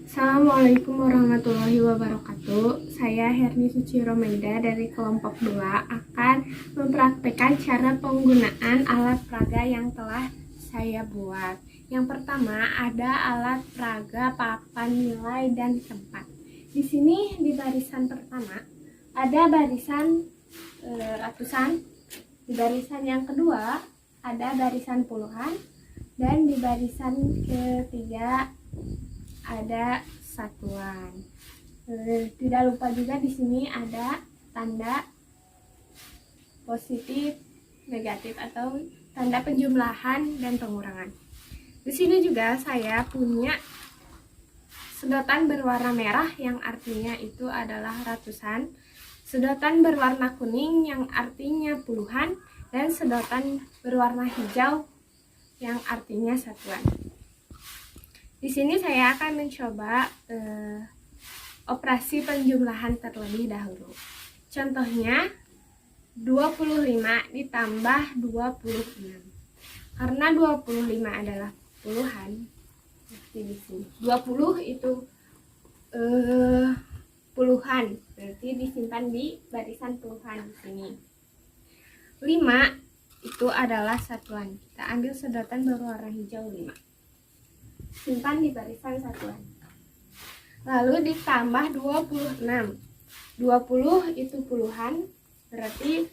Assalamualaikum warahmatullahi wabarakatuh. Saya Herni Suci Romaida dari kelompok 2 akan mempraktekkan cara penggunaan alat peraga yang telah saya buat. Yang pertama ada alat peraga papan nilai dan tempat. Di sini di barisan pertama ada barisan ratusan, di barisan yang kedua ada barisan puluhan, dan di barisan ketiga ada satuan. Tidak lupa juga di sini ada tanda positif, negatif atau tanda penjumlahan dan pengurangan. Di sini juga saya punya sedotan berwarna merah yang artinya itu adalah ratusan, sedotan berwarna kuning yang artinya puluhan, dan sedotan berwarna hijau yang artinya satuan. Di sini saya akan mencoba operasi penjumlahan terlebih dahulu. Contohnya 25 ditambah 26. Karena 25 adalah puluhan, di sini 20 itu puluhan, berarti disimpan di barisan puluhan di sini. 5 itu adalah satuan. Kita ambil sedotan berwarna hijau 5. Simpan di barisan satuan. Lalu ditambah 26. 20 itu puluhan, berarti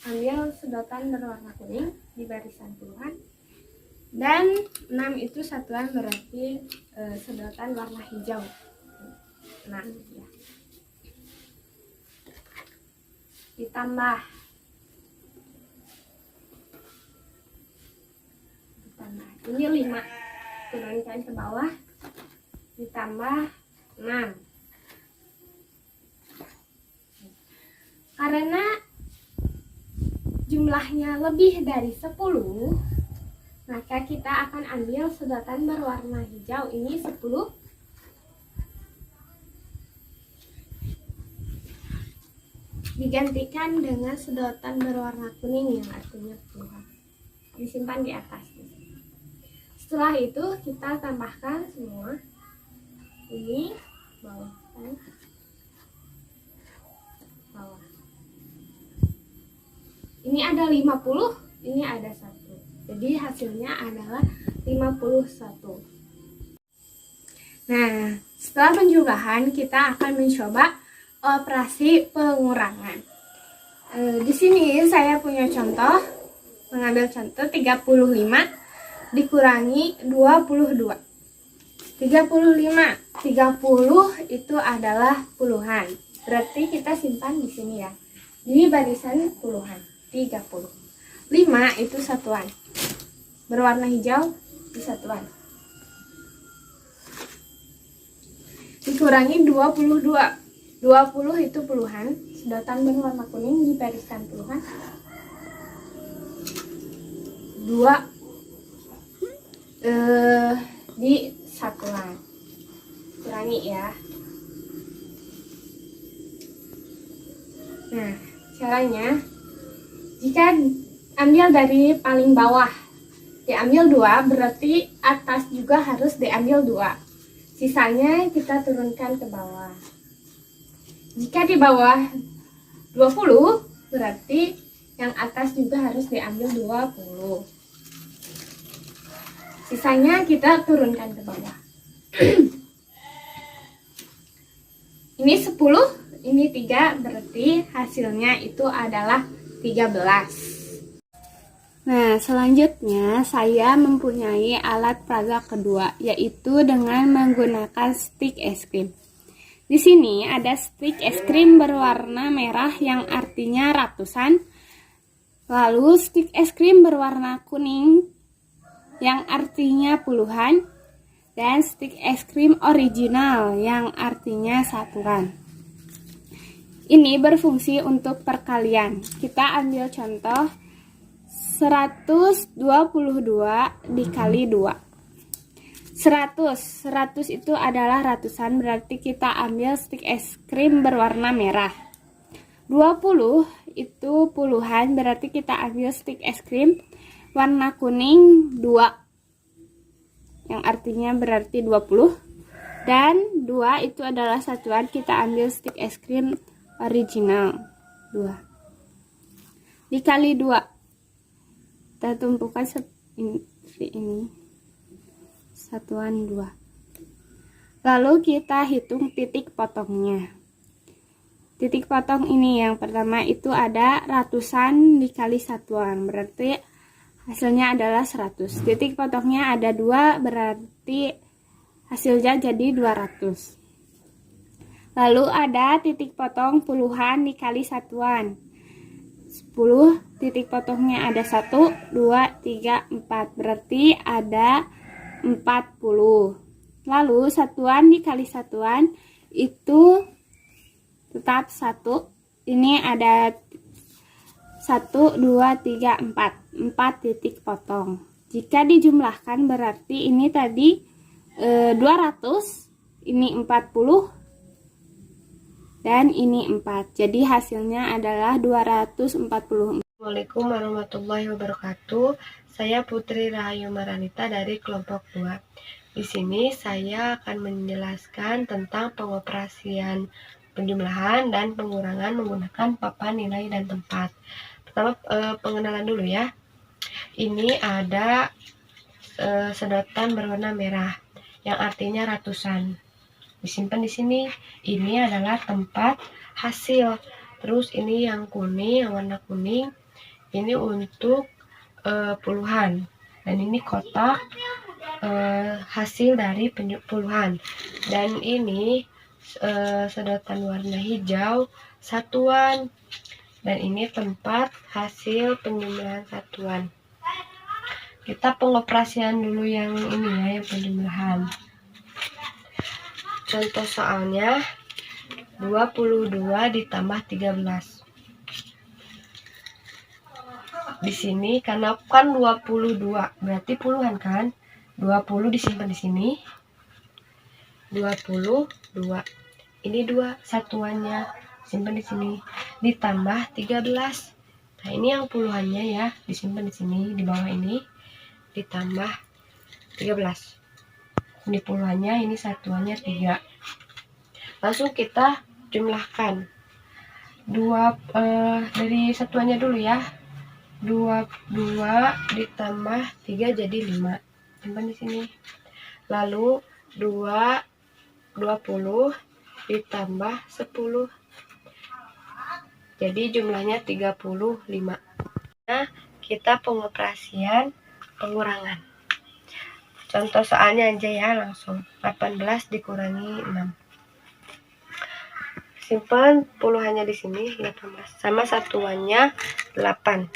ambil sedotan berwarna kuning di barisan puluhan. Dan 6 itu satuan, berarti sedotan warna hijau. 6 ya. Ditambah ini 5. Turunkan ke bawah, ditambah 6. Karena jumlahnya lebih dari 10, maka kita akan ambil sedotan berwarna hijau ini 10, digantikan dengan sedotan berwarna kuning yang artinya puluhan, disimpan di atas. Setelah itu kita tambahkan semua ini bawah. Ini ada 50, ini ada 1. Jadi hasilnya adalah 51. Nah, setelah penjumlahan kita akan mencoba operasi pengurangan. Di sini saya punya contoh, mengambil contoh 35 dikurangi 22. 30 itu adalah puluhan. Berarti kita simpan di sini ya. Di barisan puluhan. 30. 5 itu satuan. Berwarna hijau di satuan. Dikurangi 22. 20 itu puluhan. Sedotan berwarna kuning di barisan puluhan. 2 di satuan. Kurangi ya. Nah, caranya jika ambil dari paling bawah diambil 2, berarti atas juga harus diambil 2. Sisanya kita turunkan ke bawah. Jika di bawah 20, berarti yang atas juga harus diambil 20. Sisanya kita turunkan ke bawah. Ini 10, ini 3, berarti hasilnya itu adalah 13. Nah, selanjutnya saya mempunyai alat peraga kedua, yaitu dengan menggunakan stik es krim. Di sini ada stik es krim berwarna merah yang artinya ratusan, lalu stik es krim berwarna kuning yang artinya puluhan, dan stik es krim original yang artinya satuan. Ini berfungsi untuk perkalian. Kita ambil contoh 122 dikali 2. 100 itu adalah ratusan, berarti kita ambil stik es krim berwarna merah. 20 itu puluhan, berarti kita ambil stik es krim warna kuning 2. yang artinya berarti 20. Dan 2 itu adalah satuan, kita ambil stik es krim original 2 dikali 2, kita tumpukan ini satuan 2. Lalu kita hitung titik potongnya. Titik potong ini yang pertama itu ada ratusan dikali satuan, berarti hasilnya adalah 100. Titik potongnya ada 2, berarti hasilnya jadi 200. Lalu ada titik potong puluhan dikali satuan. 10, titik potongnya ada 1, 2, 3, 4, berarti ada 40. Lalu satuan dikali satuan itu tetap 1. Ini ada 1, 2, 3, 4 titik potong. Jika dijumlahkan berarti ini tadi 200, ini 40, dan ini 4. Jadi hasilnya adalah 240. Assalamualaikum warahmatullahi wabarakatuh. Saya Putri Rahayu Maranita dari kelompok 2. Di sini saya akan menjelaskan tentang pengoperasian penjumlahan dan pengurangan menggunakan papan nilai dan tempat. Pertama pengenalan dulu ya. Ini ada sedotan berwarna merah yang artinya ratusan. Disimpan di sini. Ini adalah tempat hasil. Terus ini yang kuning, yang warna kuning, ini untuk puluhan. Dan ini kotak hasil dari puluhan. Dan ini sedotan warna hijau satuan. Dan ini tempat hasil penjumlahan satuan. Kita pengoperasian dulu yang ini ya, yang penjumlahan. Contoh soalnya 22 ditambah 13. Di sini karena kan 22 berarti puluhan kan? 20 disimpan di sini. 22. Ini 2 satuannya simpan di sini ditambah 13. Nah, ini yang puluhannya ya, disimpan di sini di bawah ini ditambah 13. Ini puluhannya, ini satuannya 3. Langsung kita jumlahkan. Dari satuannya dulu ya. 22 ditambah 3 jadi 5. Simpan di sini. Lalu 20 ditambah 10. Jadi jumlahnya 35. Nah, kita pengoperasian pengurangan. Contoh soalnya aja ya, langsung 18 dikurangi 6. Simpan puluhannya di sini 18 sama satuannya 8. 8.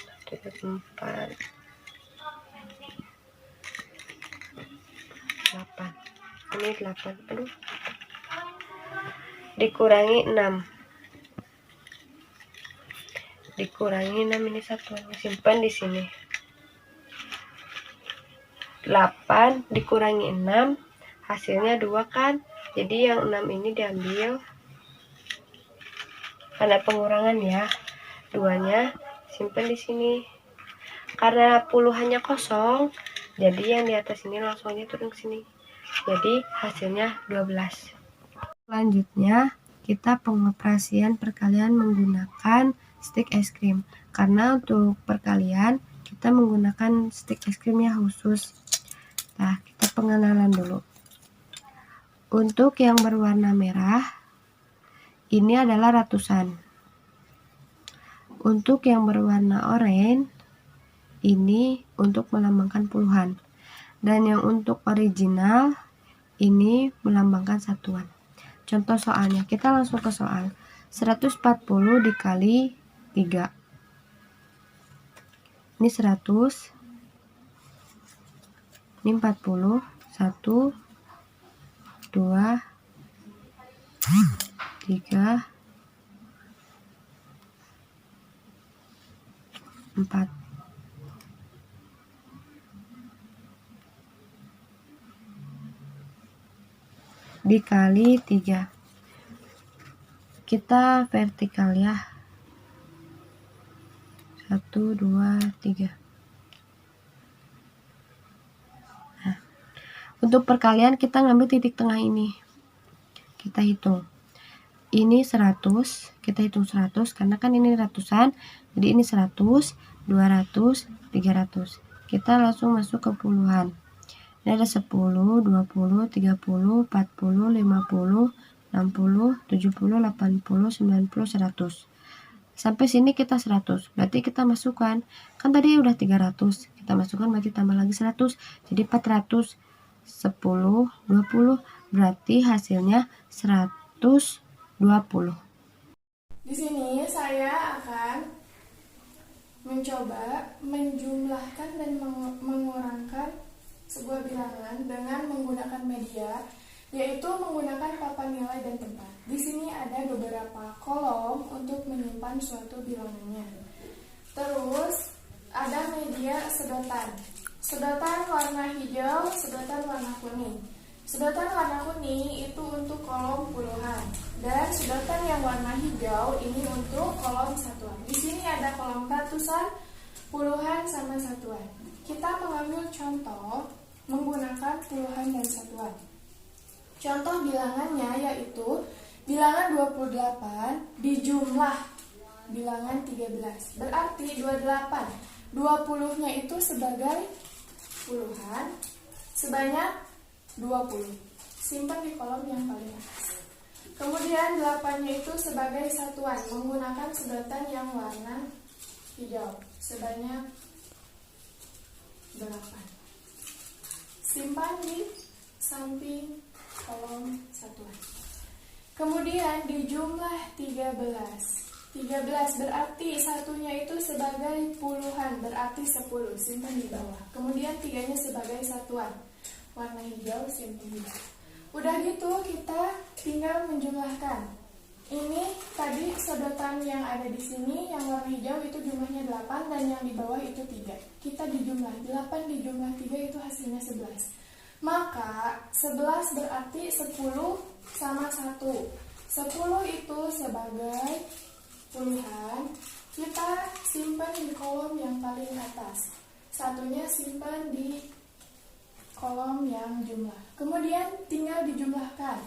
Ini 8. Aduh. Dikurangi 6. Dikurangi 6 ini satuannya. Simpan di sini. 8 dikurangi 6 hasilnya 2 kan. Jadi yang 6 ini diambil. Karena pengurangan ya. 2-nya simpan di sini. Karena puluhannya kosong, jadi yang di atas ini langsung aja turun ke sini. Jadi hasilnya 12. Selanjutnya, kita pengoperasian perkalian menggunakan stik es krim. Karena untuk perkalian kita menggunakan stik es krimnya khusus. Nah, kita pengenalan dulu. Untuk yang berwarna merah, ini adalah ratusan. Untuk yang berwarna oranye, ini untuk melambangkan puluhan. Dan yang untuk original, ini melambangkan satuan. Contoh soalnya, kita langsung ke soal. 140 dikali 3. Ini 100. Ini 40. 1, 2, 3, 4. Dikali 3. Kita vertikal ya. 1, 2, 3. Nah, Untuk perkalian kita ngambil titik tengah ini. Kita hitung. Ini 100, kita hitung 100 karena kan ini ratusan. Jadi ini 100, 200, 300. Kita langsung masuk ke puluhan. Ini ada 10, 20, 30, 40, 50, 60, 70, 80, 90, 100. Sampai sini kita 100. Berarti kita masukkan. Kan tadi udah 300. Kita masukkan berarti tambah lagi 100. Jadi 400. 10, 20. Berarti hasilnya 120. Di sini saya akan mencoba menjumlahkan dan mengurangkan sebuah bilangan dengan menggunakan media, yaitu menggunakan papan nilai dan tempat. Di sini ada beberapa kolom untuk menyimpan suatu bilangannya. Terus ada media sedotan. Sedotan warna hijau, sedotan warna kuning. Sedotan warna kuning itu untuk kolom puluhan, dan sedotan yang warna hijau ini untuk kolom satuan. Di sini ada kolom ratusan, puluhan, sama satuan. Kita mengambil contoh menggunakan puluhan dan satuan. Contoh bilangannya yaitu bilangan 28 dijumlah bilangan 13. Berarti 28, 20-nya itu sebagai puluhan sebanyak 20. Simpan di kolom yang paling atas. Kemudian 8-nya itu sebagai satuan menggunakan sedotan yang warna hijau sebanyak 8. Simpan di samping kolom satuan. Kemudian di jumlah 13. 13 berarti satunya itu sebagai puluhan, berarti 10, simpan di bawah. Kemudian 3-nya sebagai satuan, warna hijau, simpan di bawah. Udah gitu kita tinggal menjumlahkan. Ini tadi sedotan yang ada di sini yang warna hijau itu jumlahnya 8 dan yang di bawah itu 3. Kita dijumlah 8 dijumlah 3 itu hasilnya 11. Maka 11 berarti 10 sama 1. 10 itu sebagai puluhan, kita simpan di kolom yang paling atas. Satunya simpan di kolom yang jumlah. Kemudian tinggal dijumlahkan.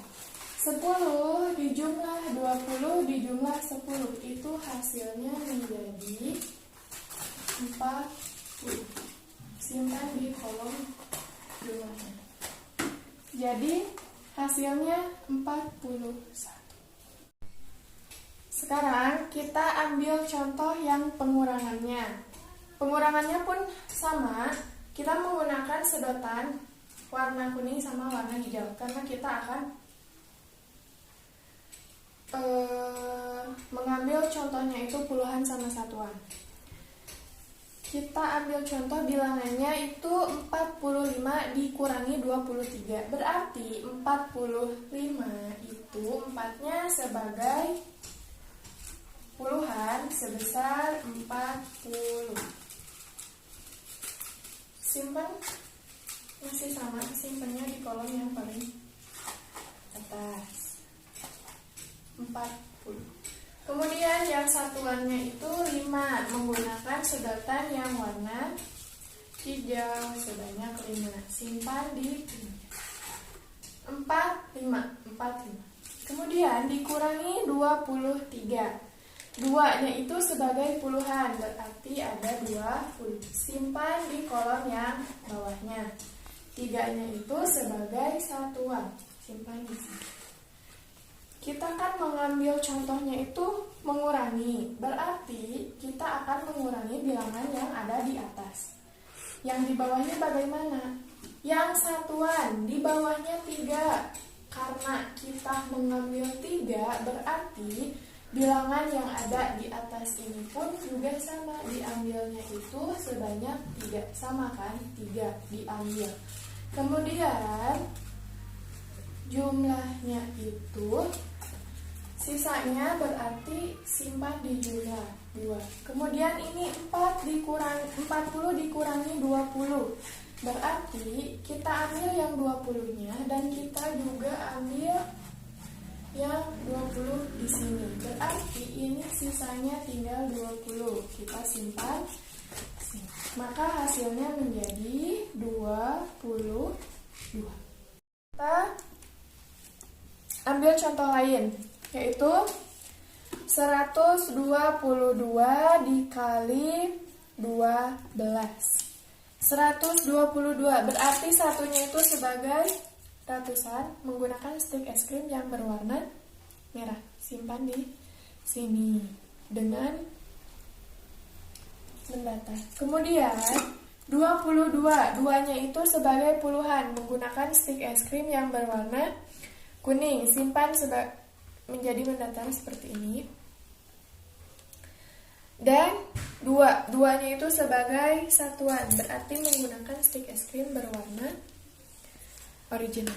10 dijumlah 20 dijumlah 10 itu hasilnya menjadi 40. Simpan di kolom jumlahnya. Jadi hasilnya 41. Sekarang kita ambil contoh yang pengurangannya. Pengurangannya pun sama. Kita menggunakan sedotan warna kuning sama warna hijau karena kita akan mengambil contohnya itu puluhan sama satuan. Kita ambil contoh bilangannya itu 45 dikurangi 23. Berarti 45 itu 4-nya sebagai puluhan sebesar 40. Simpan, masih sama, simpannya di kolom yang paling atas. 40. Kemudian yang satuannya itu 5 menggunakan sedotan yang warna hijau sebanyak 5. Simpan di 45. Kemudian dikurangi 23. 2-nya itu sebagai puluhan, berarti ada 20. Simpan di kolom yang bawahnya. 3-nya itu sebagai satuan. Simpan di sini. Kita kan mengambil contohnya itu mengurangi, berarti kita akan mengurangi bilangan yang ada di atas. Yang di bawahnya bagaimana? Yang satuan di bawahnya 3. Karena kita mengambil 3, berarti bilangan yang ada di atas ini pun juga sama, diambilnya itu sebanyak 3. Sama kan? 3 diambil. Kemudian jumlahnya itu sisanya berarti simpan di jumlah 2. Kemudian ini 40 dikurangi 20. Berarti kita ambil yang 20-nya dan kita juga ambil yang 20 di sini. Berarti ini sisanya tinggal 20. Kita simpan. Maka hasilnya menjadi 22. Kita ambil contoh lain, yaitu 122 dikali 12. 122 berarti satunya itu sebagai ratusan menggunakan stik es krim yang berwarna merah. Simpan di sini dengan mendatar. Kemudian 22, duanya itu sebagai puluhan menggunakan stik es krim yang berwarna kuning. Simpan menjadi mendatar seperti ini. Dan duanya itu sebagai satuan, berarti menggunakan stik es krim berwarna original.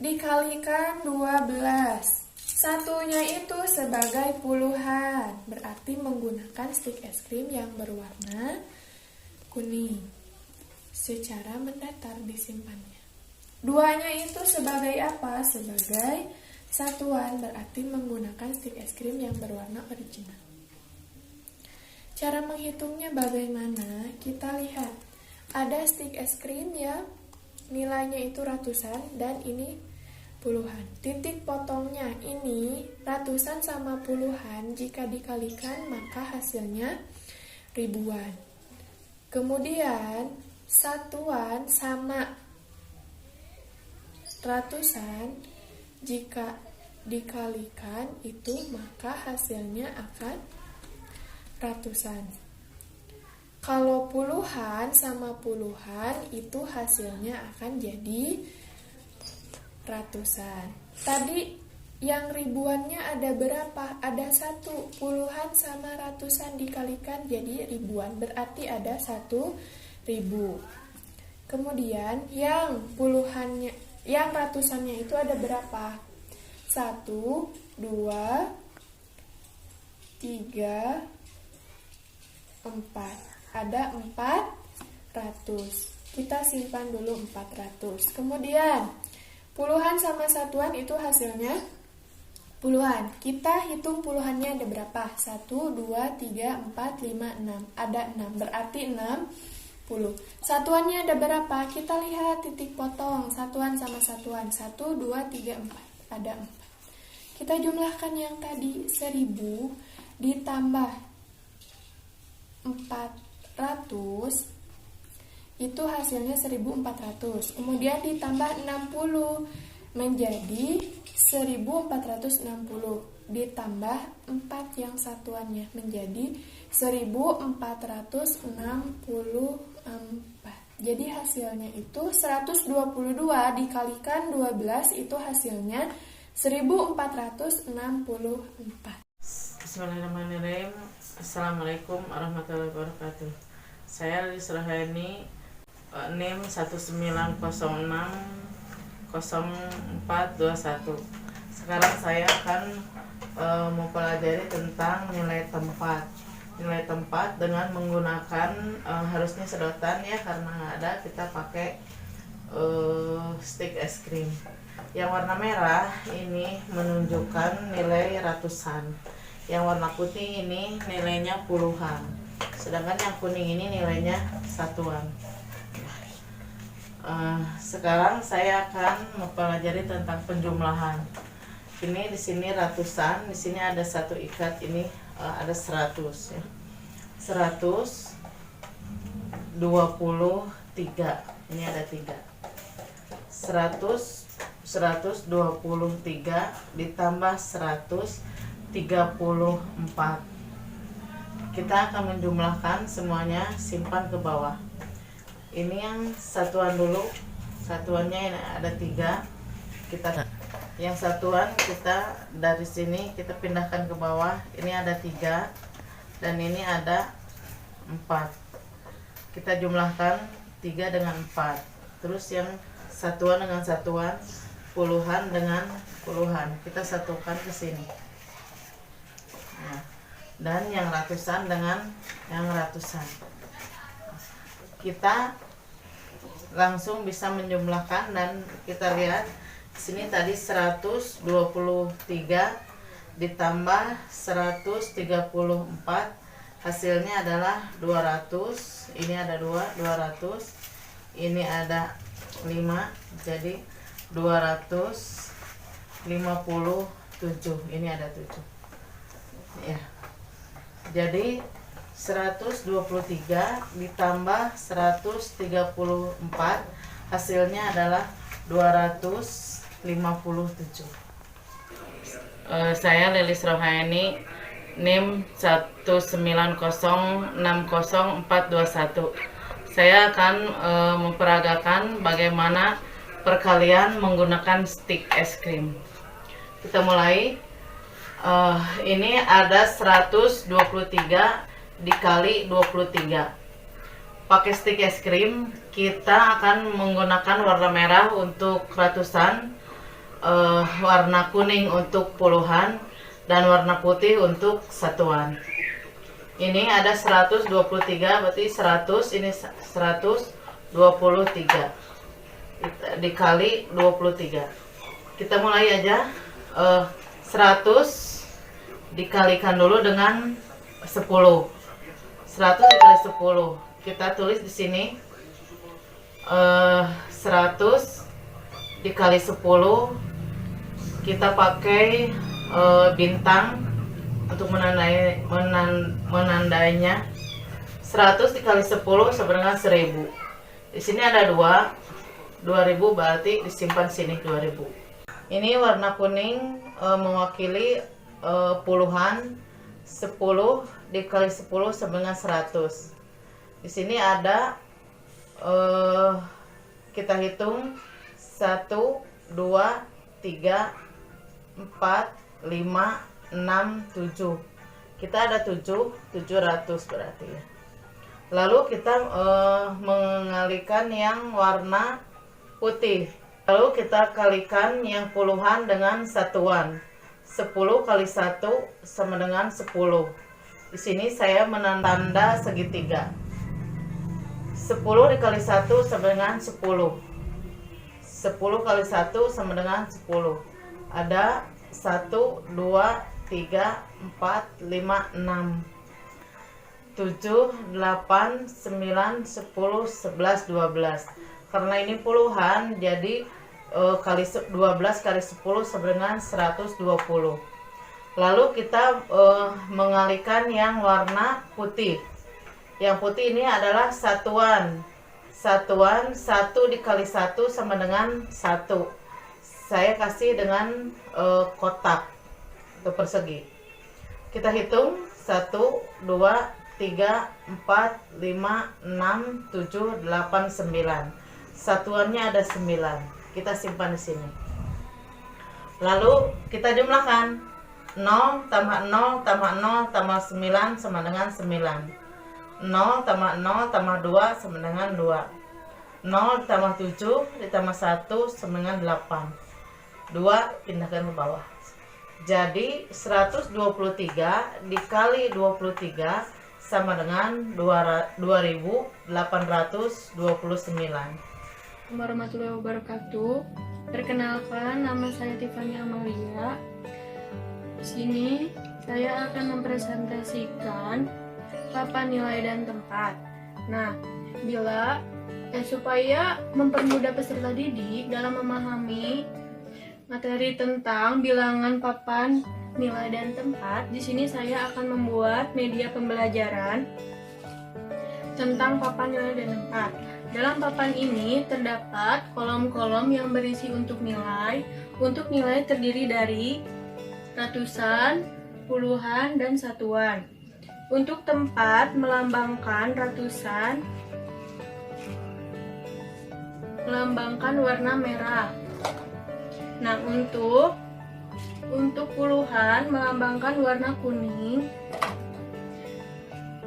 Dikalikan 12. Satunya itu sebagai puluhan, berarti menggunakan stik es krim yang berwarna kuning. Secara mendatar disimpannya. Duanya itu sebagai apa? Sebagai satuan, berarti menggunakan stik es krim yang berwarna original. Cara menghitungnya bagaimana? Kita lihat. Ada stik es krim yang nilainya itu ratusan dan ini puluhan. Titik potongnya ini ratusan sama puluhan, jika dikalikan maka hasilnya ribuan. Kemudian satuan sama ratusan, jika dikalikan itu maka hasilnya akan ratusan. Kalau puluhan sama puluhan itu hasilnya akan jadi ratusan. Tadi yang ribuannya ada berapa? Ada 1. Puluhan sama ratusan dikalikan jadi ribuan, berarti ada 1.000. Kemudian yang puluhannya, yang ratusannya itu ada berapa? 1, 2, 3, 4. Ada 400. Kita simpan dulu 400. Kemudian puluhan sama satuan itu hasilnya puluhan. Kita hitung puluhannya ada berapa? 1, 2, 3, 4, 5, 6. Ada 6, berarti 60. Satuannya ada berapa? Kita lihat titik potong. Satuan sama satuan. 1, 2, 3, 4. Ada 4. Kita jumlahkan yang tadi. 1000 ditambah 400. Itu hasilnya 1400. Kemudian ditambah 60 menjadi 1460. Ditambah 4 yang satuannya menjadi 1464. Jadi hasilnya itu 122 dikalikan 12 itu hasilnya 1464. Bismillahirrahmanirrahim. Assalamualaikum warahmatullahi wabarakatuh. Saya Lilis Rohani, NIM 19060421. Sekarang saya akan mempelajari tentang nilai tempat. Nilai tempat dengan menggunakan harusnya sedotan ya, karena nggak ada, kita pakai stik es krim. Yang warna merah ini menunjukkan nilai ratusan. Yang warna putih ini nilainya puluhan. Sedangkan yang kuning ini nilainya satuan. Sekarang saya akan mempelajari tentang penjumlahan. Ini di sini ratusan, di sini ada satu ikat, ini ada 100 ya. 123. Ini ada 3. 123 ditambah 134. Kita akan menjumlahkan semuanya, simpan ke bawah. Ini yang satuan dulu. Satuannya ada 3. Yang satuan kita dari sini kita pindahkan ke bawah. Ini ada 3 dan ini ada 4. Kita jumlahkan 3 dengan 4. Terus yang satuan dengan satuan, puluhan dengan puluhan, kita satukan ke sini. Nah, dan yang ratusan dengan yang ratusan. Kita langsung bisa menjumlahkan dan kita lihat di sini tadi 123 ditambah 134, hasilnya adalah 200. Ini ada 200. Ini ada jadi 257. Ini ada 7 ya. Jadi 123 ditambah 134 hasilnya adalah 257. Saya Lilis Rohayani, NIM 190600421. Saya akan memperagakan bagaimana perkalian menggunakan stik es krim. Kita mulai. Ini ada 123 dikali 23. Pakai stik es krim, kita akan menggunakan warna merah untuk ratusan, warna kuning untuk puluhan, dan warna putih untuk satuan. Ini ada 123, berarti 100, ini 123 dikali 23. Kita mulai aja. 100 dikalikan dulu dengan 10. 100 dikali 10. Kita tulis di sini 100 dikali 10. Kita pakai bintang untuk menandainya. 100 dikali 10 sama dengan 1000. Di sini ada 2000, berarti disimpan sini 2000. Ini warna kuning mewakili puluhan. 10 dikali 10 sama dengan 100. Di sini ada kita hitung 1, 2, 3, 4, 5, 6, 7. Kita ada 700 berarti ya. Lalu kita mengalihkan yang warna putih. Lalu kita kalikan yang puluhan dengan satuan. 10 kali 1 sama dengan 10. Di sini saya menanda segitiga. 10 dikali 1 sama dengan 10. 10 kali 1 sama dengan 10. Ada 1, 2, 3, 4, 5, 6, 7, 8, 9, 10, 11, 12. Karena ini puluhan, jadi kali 12 kali 10 sama dengan 120. Lalu kita mengalihkan yang warna putih. Yang putih ini adalah satuan. Satuan 1 dikali 1 sama dengan 1. Saya kasih dengan kotak atau persegi. Kita hitung 1, 2, 3, 4, 5, 6, 7, 8, 9. Satuannya ada 9. Kita simpan di sini. Lalu kita jumlahkan. 0 tambah 0 tambah 0 tambah 9 sama dengan 9. 0 tambah 0 tambah 2 sama dengan 2. 0 tambah 7 ditambah 1 sama dengan 8. 2 pindahkan ke bawah. Jadi 123 dikali 23 sama dengan 2829. Warahmatullahi wabarakatuh. Perkenalkan, nama saya Tiffany Amalia. Di sini saya akan mempresentasikan papan nilai dan tempat. Nah, supaya mempermudah peserta didik dalam memahami materi tentang bilangan papan nilai dan tempat, di sini saya akan membuat media pembelajaran tentang papan nilai dan tempat. Dalam papan ini terdapat kolom-kolom yang berisi untuk nilai. Untuk nilai terdiri dari ratusan, puluhan, dan satuan. Untuk tempat melambangkan ratusan, melambangkan warna merah. Nah, untuk puluhan melambangkan warna kuning.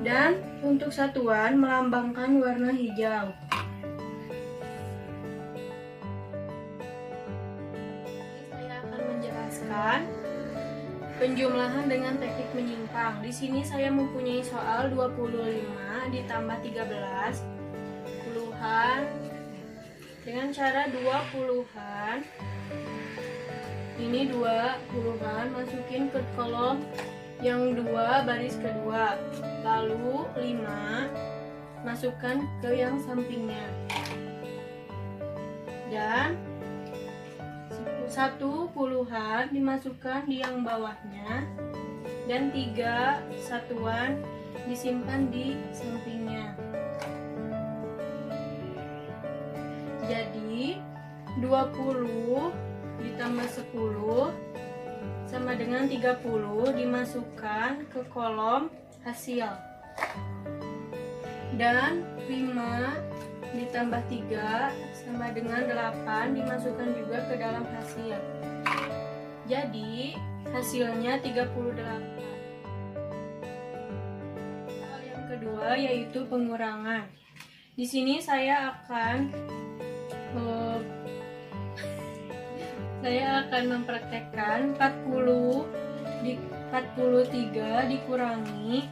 Dan untuk satuan melambangkan warna hijau. Saya akan menjelaskan penjumlahan dengan teknik menyimpang. Di sini saya mempunyai soal 25 ditambah 13 puluhan. Dengan cara 2 puluhan, ini 2 puluhan, masukin ke kolom yang 2 baris kedua, lalu 5 masukkan ke yang sampingnya. dan 1 puluhan dimasukkan di yang bawahnya dan 3 satuan disimpan di sampingnya. Jadi 20 ditambah 10 sama dengan 30 dimasukkan ke kolom hasil. Dan 5 ditambah 3 sama dengan 8 dimasukkan juga ke dalam hasil. Jadi hasilnya 38. Hal yang kedua yaitu pengurangan. Di sini saya akan mempraktekkan 43 dikurangi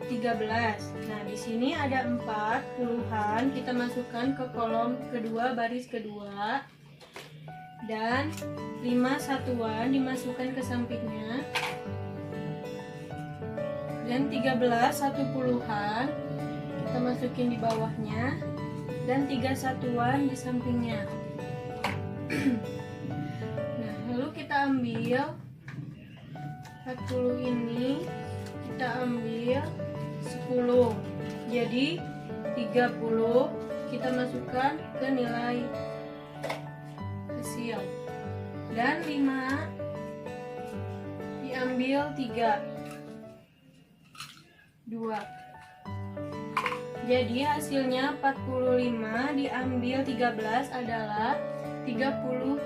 13. Nah, di sini ada 4 puluhan, kita masukkan ke kolom kedua baris kedua. Dan 5 satuan dimasukkan ke sampingnya. Dan 13 1 puluhan kita masukin di bawahnya dan 3 satuan di sampingnya. Nah, lalu kita ambil 40 ini, kita ambil 10. Jadi 30 kita masukkan ke nilai hasil. Dan 5 diambil 3. 2. Jadi hasilnya 45 diambil 13 adalah 32.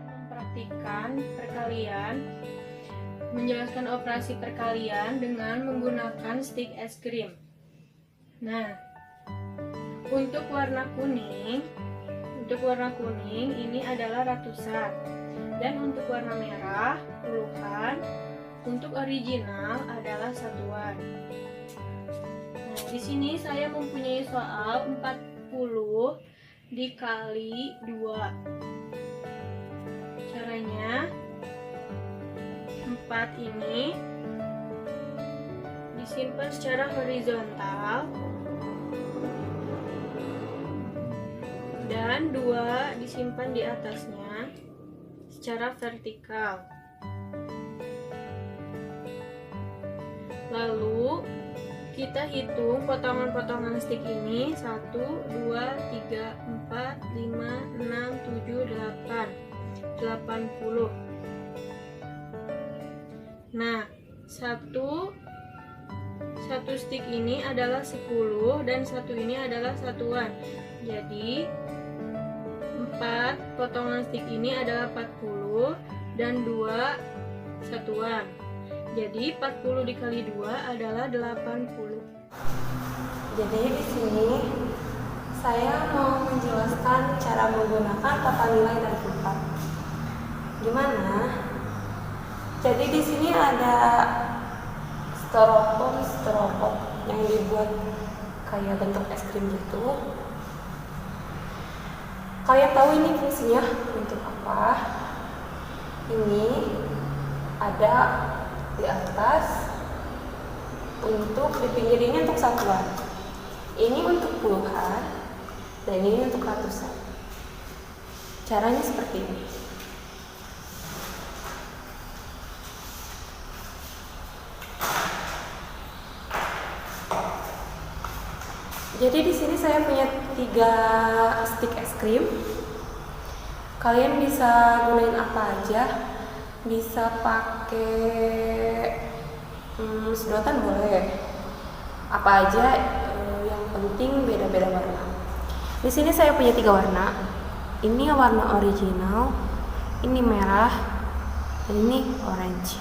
Mempraktikkan perkalian, menjelaskan operasi perkalian dengan menggunakan stik es krim. Nah, untuk warna kuning ini adalah ratusan, dan untuk warna merah puluhan, untuk original adalah satuan. Nah, di sini saya mempunyai soal 40 dikali 2. Caranya 4 ini disimpan secara horizontal dan 2 disimpan di atasnya secara vertikal. Lalu kita hitung potongan-potongan stik ini 1, 2, 3, 4, 5, 6, 7, 8 80. Nah, satu stik ini adalah 10 dan satu ini adalah satuan. Jadi 4 potongan stik ini adalah 40 dan 2 satuan. Jadi 40 dikali 2 adalah 80. Jadi di sini saya mau menjelaskan cara menggunakan tata nilai dan tempat. Gimana? Jadi di sini ada styrofoam yang dibuat kayak bentuk es krim gitu. Kalian tahu ini fungsinya untuk apa? Ini ada di atas, untuk di pinggir ini untuk satuan, ini untuk puluhan, dan ini untuk ratusan. Caranya seperti ini. Jadi di sini saya punya 3 stik es krim. Kalian bisa gunain apa aja. Bisa pakai sedotan boleh, apa aja, yang penting beda-beda warna. Di sini saya punya 3 warna. Ini warna original, ini merah, dan ini orange.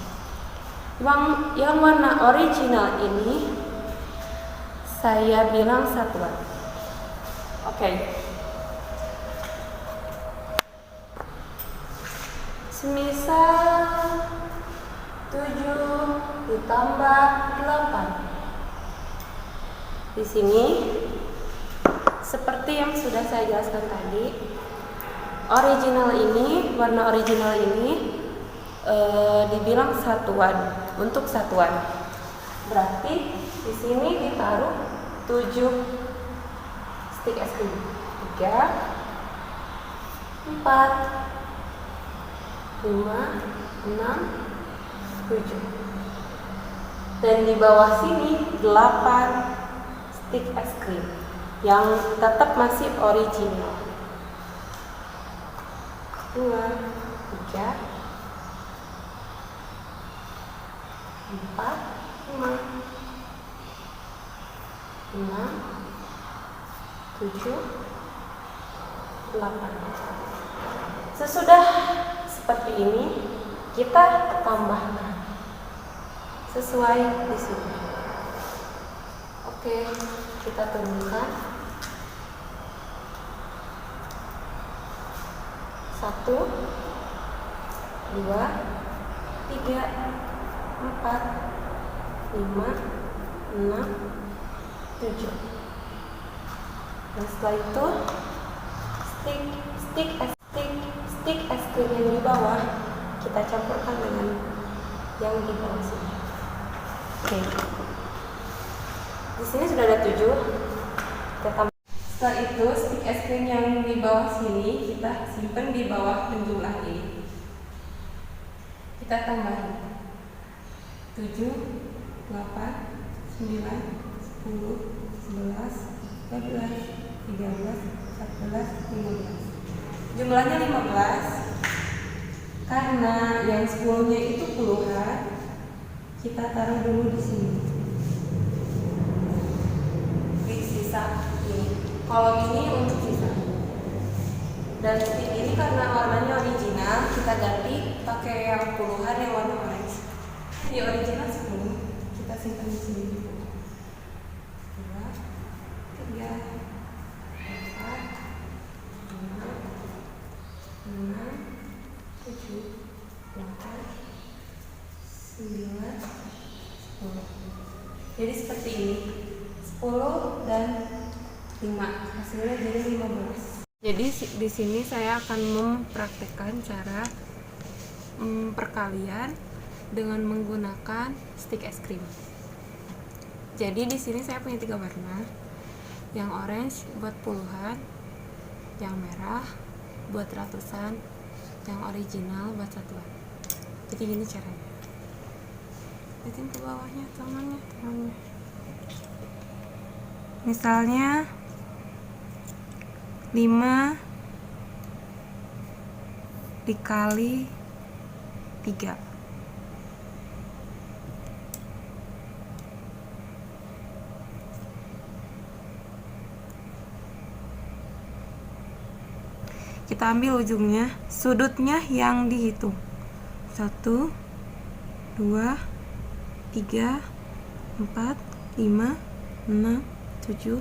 Yang warna original ini saya bilang satuan. Oke. Semisal 7 ditambah 8. Di sini seperti yang sudah saya jelaskan tadi, warna original ini dibilang satuan, untuk satuan. Berarti di sini ditaruh 7 stick es krim. 3, 4, 5, 6, 7. Dan di bawah sini 8 stick es krim yang tetap masih original. 2, 3, 4, 5, 6, 7, 8. Sesudah seperti ini, kita tambahkan sesuai di sini. Oke, kita turunkan. 1, 2, 3, 4, 5, 6, 7. Dan setelah itu stick es krim yang di bawah kita campurkan dengan yang di bawah sini. Oke. Di sini sudah ada 7. Kita tambah. Setelah itu stick es krim yang di bawah sini kita simpan di bawah penjumlah ini. Kita tambahkan 7, 8, 9, 10, 11, 12, 13, 14, 15. Jumlahnya 15 karena yang 10-nya itu puluhan. Kita taruh dulu di sini. Di sisa ini. Kolom ini untuk sisa. Dan stick ini karena warnanya original, kita ganti pakai yang puluhan yang warna orange. Di original 10, kita simpan di sini. 2, 3, 4, 5, 6, 7, 8, 9, 10. Jadi seperti ini. 10 dan 5. Hasilnya jadi 15. Jadi di sini saya akan mempraktekkan cara perkalian dengan menggunakan stick es krim. Jadi di sini saya punya 3 warna. Yang orange buat puluhan, yang merah buat ratusan, yang original buat satuan. Jadi gini caranya. Lihatin ke bawahnya temannya. Misalnya 5 dikali 3. Kita ambil ujungnya, sudutnya yang dihitung. 1, 2, 3, 4, 5, 6, 7,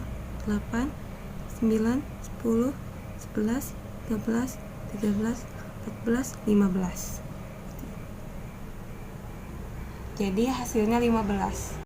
8, 9, 10, 11, 12, 13, 14, 15. Jadi hasilnya 15.